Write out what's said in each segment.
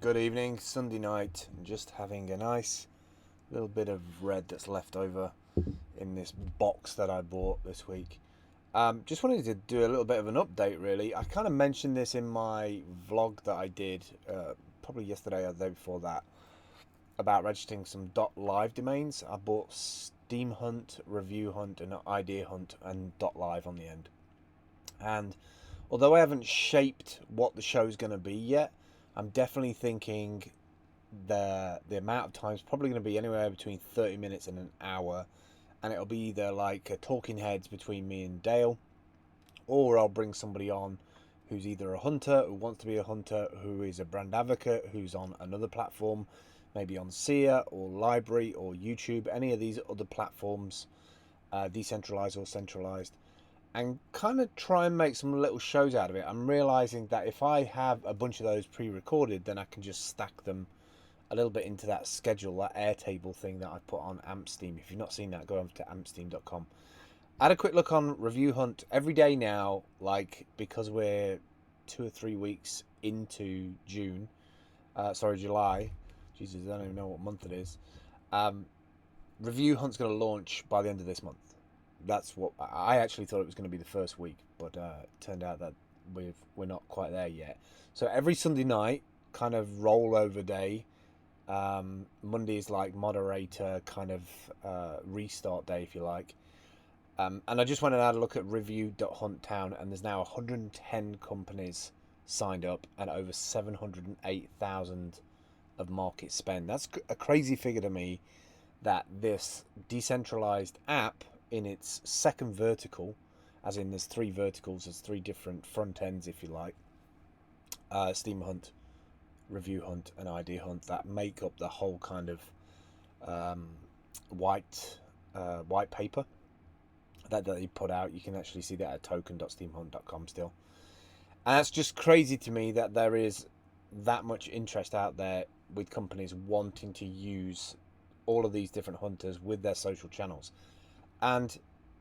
Good evening, Sunday night, and just having a nice little bit of red that's left over in this box that I bought this week. Just wanted to do a little bit of an update, really. I kind of mentioned this in my vlog that I did probably yesterday or the day before that about registering some .live domains. I bought steemhunt, review hunt, and idea hunt, and .live on the end. And although I haven't shaped what the show's going to be yet, I'm definitely thinking the amount of time is probably going to be anywhere between 30 minutes and an hour, and it'll be either like a talking heads between me and Dale, or I'll bring somebody on who's either a hunter, who wants to be a hunter, who is a brand advocate, who's on another platform, maybe on Seer or Library or YouTube, any of these other platforms, decentralized or centralized, and kind of try and make some little shows out of it. I'm realizing that if I have a bunch of those pre-recorded, then I can just stack them a little bit into that schedule, that Airtable thing that I put on AmpSteam. If you've not seen that, go over to ampsteam.com. I had a quick look on Review Hunt every day now, like, because we're 2 or 3 weeks into July. Jesus, I don't even know what month it is. Review Hunt's going to launch by the end of this month. That's what I actually thought it was going to be the first week, but it turned out that we're not quite there yet. So every Sunday night, kind of rollover day. Monday is like moderator kind of restart day, if you like. And I just went and had a look at review.hunttown, and there's now 110 companies signed up and over 708,000 of market spend. That's a crazy figure to me, that this decentralized app in its second vertical, as in there's 3 verticals, there's 3 different front ends, if you like, Steam Hunt, Review Hunt, and Idea Hunt, that make up the whole kind of white paper that they put out. You can actually see that at token.steemhunt.com still. And that's just crazy to me that there is that much interest out there with companies wanting to use all of these different hunters with their social channels. And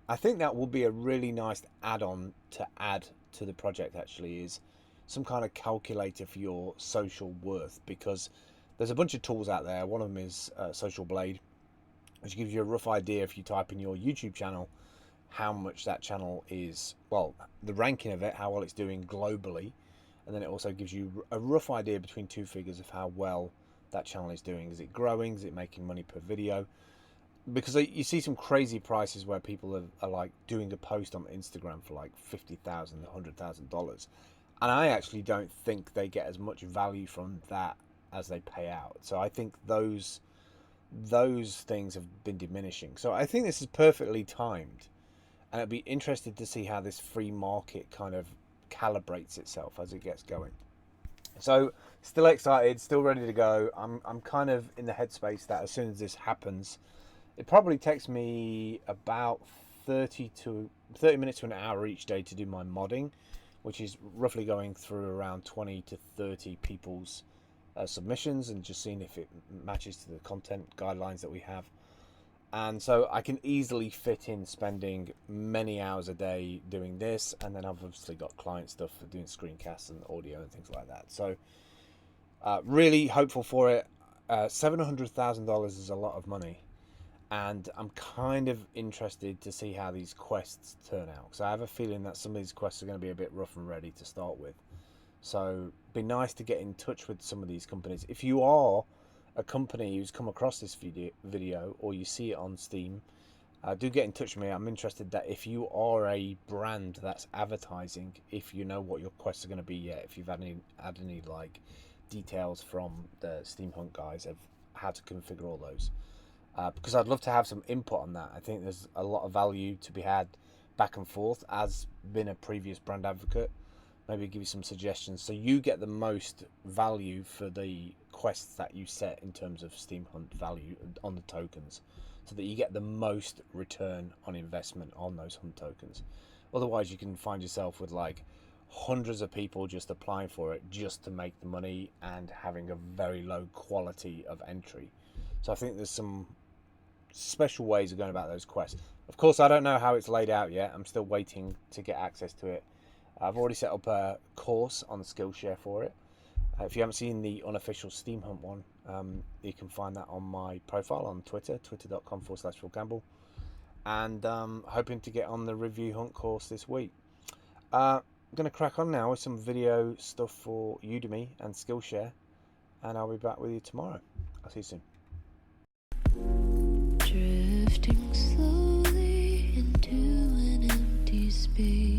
I think that will be a really nice add-on to add to the project, actually, is some kind of calculator for your social worth, because there's a bunch of tools out there. One of them is Social Blade, which gives you a rough idea if you type in your YouTube channel how much that channel is, well, the ranking of it, how well it's doing globally, and then it also gives you a rough idea between 2 figures of how well that channel is doing. Is it growing? Is it making money per video? Because you see some crazy prices where people are like doing a post on Instagram for like $50,000, $100,000, and I actually don't think they get as much value from that as they pay out. So I think those things have been diminishing. So I think this is perfectly timed, and I'd be interested to see how this free market kind of calibrates itself as it gets going. So still excited, still ready to go. I'm kind of in the headspace that as soon as this happens, it probably takes me about 30 minutes to an hour each day to do my modding, which is roughly going through around 20 to 30 people's submissions and just seeing if it matches to the content guidelines that we have. And so I can easily fit in spending many hours a day doing this, and then I've obviously got client stuff for doing screencasts and audio and things like that. So really hopeful for it. $700,000 is a lot of money, and I'm kind of interested to see how these quests turn out, because I have a feeling that some of these quests are going to be a bit rough and ready to start with. So it'd be nice to get in touch with some of these companies. If you are a company who's come across this video or you see it on Steam, do get in touch with me. I'm interested that if you are a brand that's advertising, if you know what your quests are going to be yet, if you've had any like details from the Steam Hunt guys of how to configure all those. Because I'd love to have some input on that. I think there's a lot of value to be had back and forth, as been a previous brand advocate. Maybe give you some suggestions so you get the most value for the quests that you set in terms of Steam Hunt value on the tokens, so that you get the most return on investment on those hunt tokens. Otherwise you can find yourself with like hundreds of people just applying for it just to make the money and having a very low quality of entry. So I think there's some special ways of going about those quests. Of course, I don't know how it's laid out yet. I'm still waiting to get access to it. I've already set up a course on Skillshare for it, If you haven't seen the unofficial Steam Hunt one, you can find that on my profile on Twitter, twitter.com/philgamble. And hoping to get on the review hunt course this week. I'm going to crack on now with some video stuff for Udemy and Skillshare, and I'll be back with you tomorrow. I'll see you soon. Drifting slowly into an empty space.